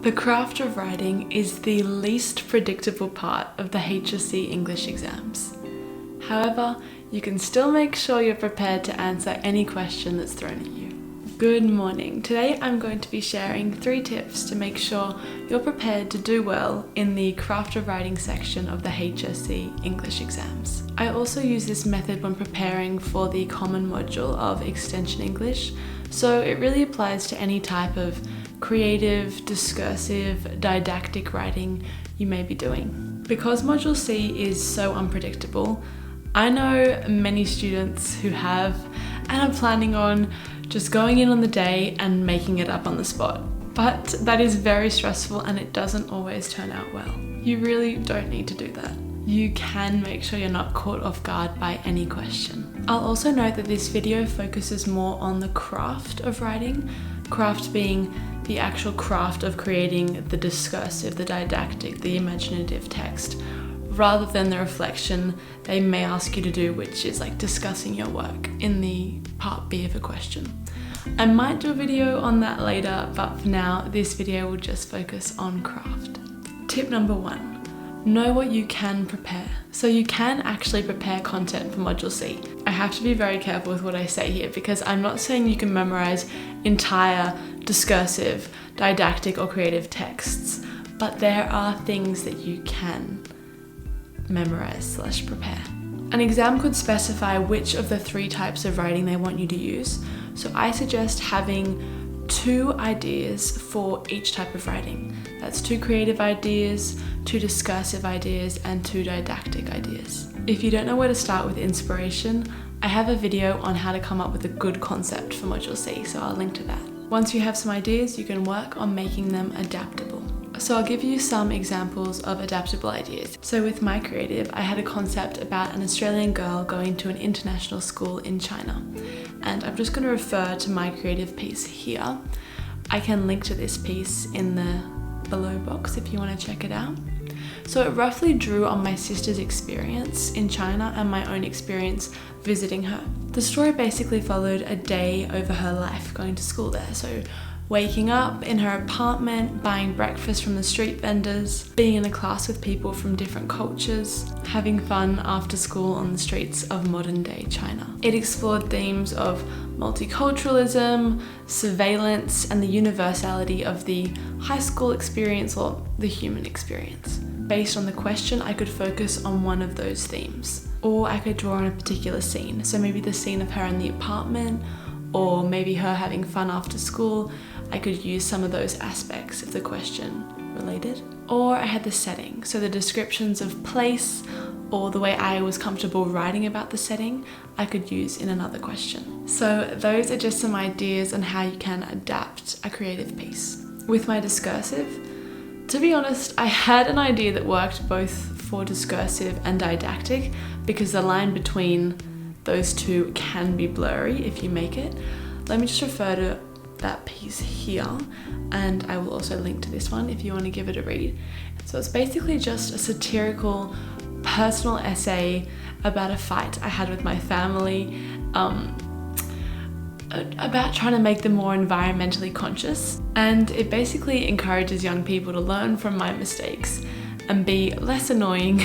The craft of writing is the least predictable part of the HSC English exams. However, you can still make sure you're prepared to answer any question that's thrown at you. Good morning. Today I'm going to be sharing 3 tips to make sure you're prepared to do well in the craft of writing section of the HSC English exams. I also use this method when preparing for the common module of Extension English, so it really applies to any type of creative, discursive, didactic writing you may be doing. Because Module C is so unpredictable, I know many students who have and are planning on just going in on the day and making it up on the spot. But that is very stressful and it doesn't always turn out well. You really don't need to do that. You can make sure you're not caught off guard by any question. I'll also note that this video focuses more on the craft of writing, craft being the actual craft of creating the discursive, the didactic, the imaginative text, rather than the reflection they may ask you to do, which is like discussing your work in the part B of a question. I might do a video on that later, but for now, this video will just focus on craft. Tip number 1, know what you can prepare. So you can actually prepare content for Module C. I have to be very careful with what I say here because I'm not saying you can memorize entire discursive, didactic or creative texts, but there are things that you can memorize/prepare. An exam could specify which of the 3 types of writing they want you to use, so I suggest having 2 ideas for each type of writing. That's 2 creative ideas, 2 discursive ideas, and 2 didactic ideas. If you don't know where to start with inspiration, I have a video on how to come up with a good concept for Module C, so I'll link to that. Once you have some ideas, you can work on making them adaptable. So I'll give you some examples of adaptable ideas. So with my creative, I had a concept about an Australian girl going to an international school in China. And I'm just going to refer to my creative piece here. I can link to this piece in the below box if you want to check it out. So it roughly drew on my sister's experience in China and my own experience visiting her. The story basically followed a day over her life going to school there. So waking up in her apartment, buying breakfast from the street vendors, being in a class with people from different cultures, having fun after school on the streets of modern day China. It explored themes of multiculturalism, surveillance, and the universality of the high school experience or the human experience. Based on the question, I could focus on one of those themes, or I could draw on a particular scene. So maybe the scene of her in the apartment, or maybe her having fun after school. I could use some of those aspects if the question related. Or I had the setting, so the descriptions of place or the way I was comfortable writing about the setting, I could use in another question. So those are just some ideas on how you can adapt a creative piece. With my discursive, to be honest, I had an idea that worked both for discursive and didactic because the line between those 2 can be blurry if you make it. Let me just refer to that piece here, and I will also link to this one if you want to give it a read. So it's basically just a satirical personal essay about a fight I had with my family, about trying to make them more environmentally conscious, and it basically encourages young people to learn from my mistakes and be less annoying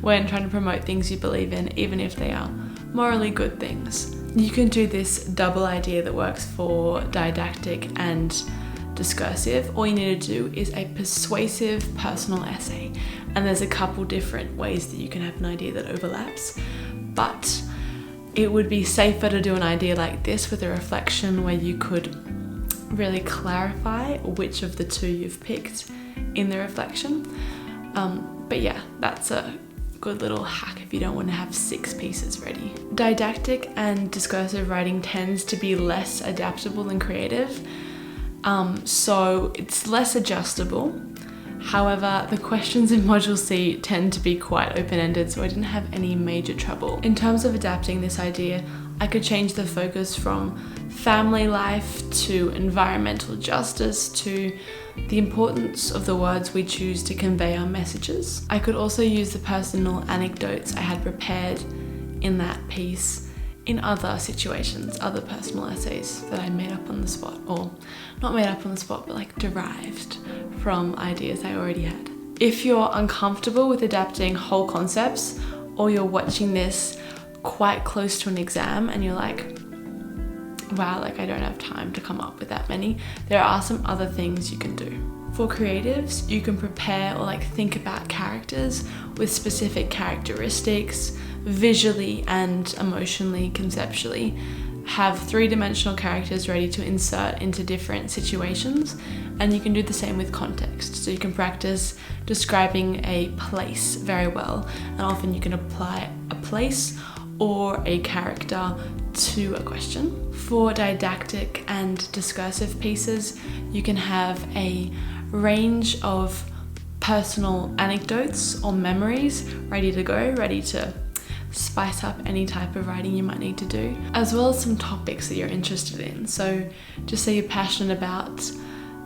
when trying to promote things you believe in, even if they are morally good things. You can do this double idea that works for didactic and discursive. All you need to do is a persuasive personal essay. And there's a couple different ways that you can have an idea that overlaps, but it would be safer to do an idea like this with a reflection where you could really clarify which of the 2 you've picked in the reflection. But yeah, that's a good little hack if you don't want to have 6 pieces ready. Didactic and discursive writing tends to be less adaptable than creative, so it's less adjustable. However, the questions in Module C tend to be quite open-ended, so I didn't have any major trouble. In terms of adapting this idea, I could change the focus from family life to environmental justice to the importance of the words we choose to convey our messages. I could also use the personal anecdotes I had prepared in that piece in other situations, other personal essays that I made up on the spot, or not made up on the spot, but like derived from ideas I already had. If you're uncomfortable with adapting whole concepts, or you're watching this quite close to an exam and you're like, wow, like I don't have time to come up with that many, there are some other things you can do. For creatives, you can prepare or like think about characters with specific characteristics, visually and emotionally, conceptually. Have three-dimensional characters ready to insert into different situations, and you can do the same with context. So you can practice describing a place very well, and often you can apply a place or a character to a question. For didactic and discursive pieces, you can have a range of personal anecdotes or memories ready to go, ready to spice up any type of writing you might need to do, as well as some topics that you're interested in. So just say you're passionate about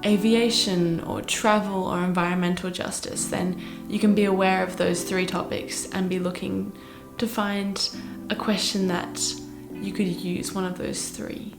aviation or travel or environmental justice, then you can be aware of those three topics and be looking to find a question that you could use one of those three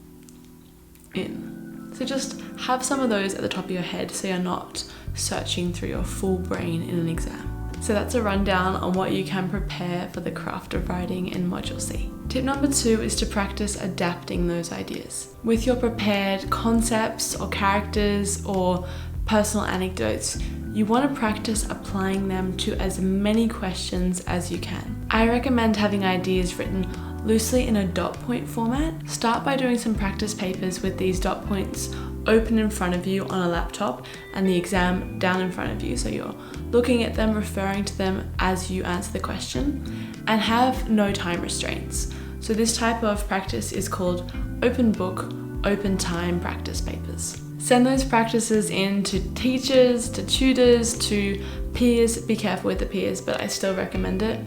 in. So just have some of those at the top of your head so you're not searching through your full brain in an exam. So that's a rundown on what you can prepare for the craft of writing in Module C. Tip number 2 is to practice adapting those ideas. With your prepared concepts or characters or personal anecdotes, you want to practice applying them to as many questions as you can. I recommend having ideas written loosely in a dot point format. Start by doing some practice papers with these dot points open in front of you on a laptop and the exam down in front of you, so you're looking at them, referring to them as you answer the question, and have no time restraints. So this type of practice is called open book, open time practice papers. Send those practices in to teachers, to tutors, to peers. Be careful with the peers, but I still recommend it.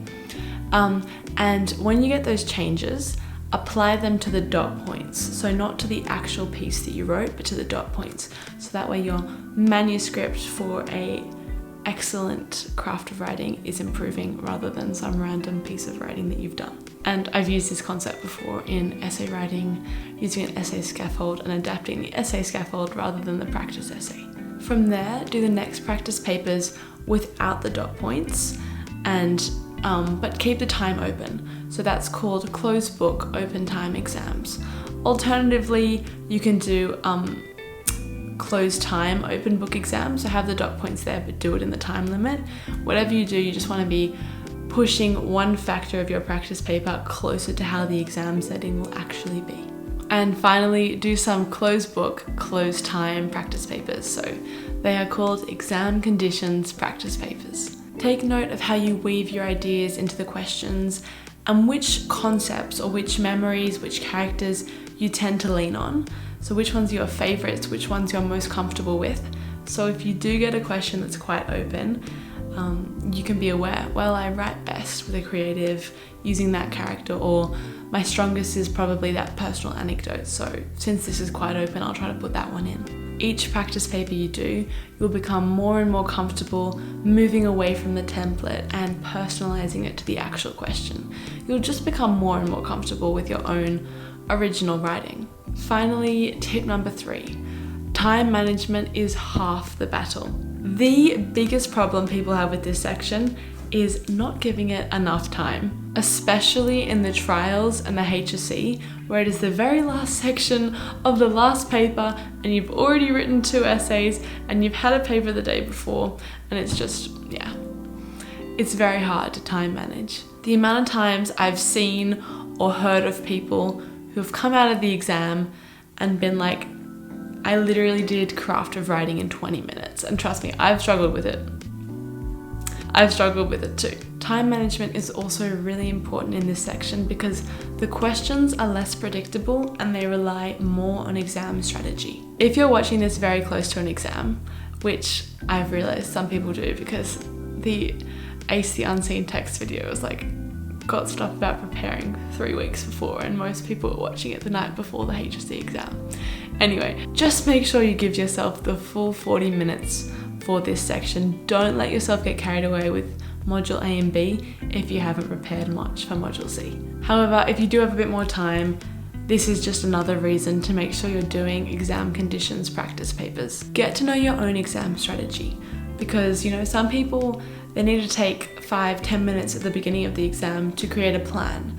And when you get those changes, apply them to the dot points. So not to the actual piece that you wrote, but to the dot points. So that way your manuscript for a excellent craft of writing is improving rather than some random piece of writing that you've done. And I've used this concept before in essay writing, using an essay scaffold and adapting the essay scaffold rather than the practice essay. From there, do the next practice papers without the dot points, and but keep the time open. So that's called closed book open time exams. Alternatively, you can do closed time open book exams, so have the dot points there but do it in the time limit. Whatever you do, you just want to be pushing one factor of your practice paper closer to how the exam setting will actually be. And finally, do some closed book, closed time practice papers. So they are called exam conditions practice papers. Take note of how you weave your ideas into the questions and which concepts or which memories, which characters you tend to lean on. So which ones are your favorites, which ones you're most comfortable with. So if you do get a question that's quite open, you can be aware, well, I write best with a creative using that character, or my strongest is probably that personal anecdote. So since this is quite open, I'll try to put that one in. Each practice paper you do, you'll become more and more comfortable moving away from the template and personalizing it to the actual question. You'll just become more and more comfortable with your own original writing. Finally, tip number 3, time management is half the battle. The biggest problem people have with this section is not giving it enough time, especially in the trials and the HSC, where it is the very last section of the last paper and you've already written 2 essays and you've had a paper the day before, and it's just, yeah, it's very hard to time manage. The amount of times I've seen or heard of people who have come out of the exam and been like, I literally did craft of writing in 20 minutes. And trust me, I've struggled with it. I've struggled with it too. Time management is also really important in this section because the questions are less predictable and they rely more on exam strategy. If you're watching this very close to an exam, which I've realized some people do because the Ace the Unseen text video was like, got stuff about preparing 3 weeks before, and most people are watching it the night before the HSC exam. Anyway, just make sure you give yourself the full 40 minutes for this section. Don't let yourself get carried away with Module A and B if you haven't prepared much for Module C. However, if you do have a bit more time, this is just another reason to make sure you're doing exam conditions practice papers. Get to know your own exam strategy because, some people, they need to take 5-10 minutes at the beginning of the exam to create a plan.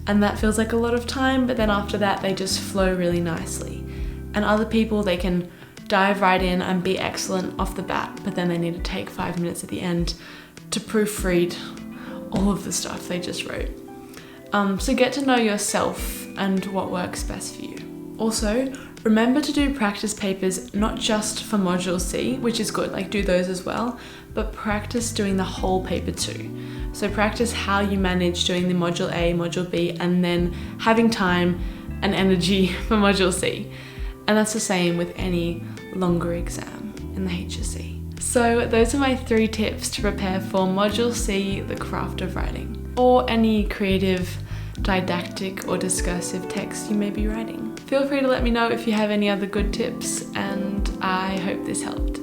And that feels like a lot of time, but then after that, they just flow really nicely. And other people, they can dive right in and be excellent off the bat, but then they need to take 5 minutes at the end to proofread all of the stuff they just wrote. So get to know yourself and what works best for you. Also, remember to do practice papers not just for Module C, which is good, like do those as well, but practice doing the whole paper too. So practice how you manage doing the Module A, Module B, and then having time and energy for Module C. And that's the same with any longer exam in the HSC. So those are my 3 tips to prepare for Module C, the craft of writing, or any creative, didactic or discursive text you may be writing. Feel free to let me know if you have any other good tips, and I hope this helped.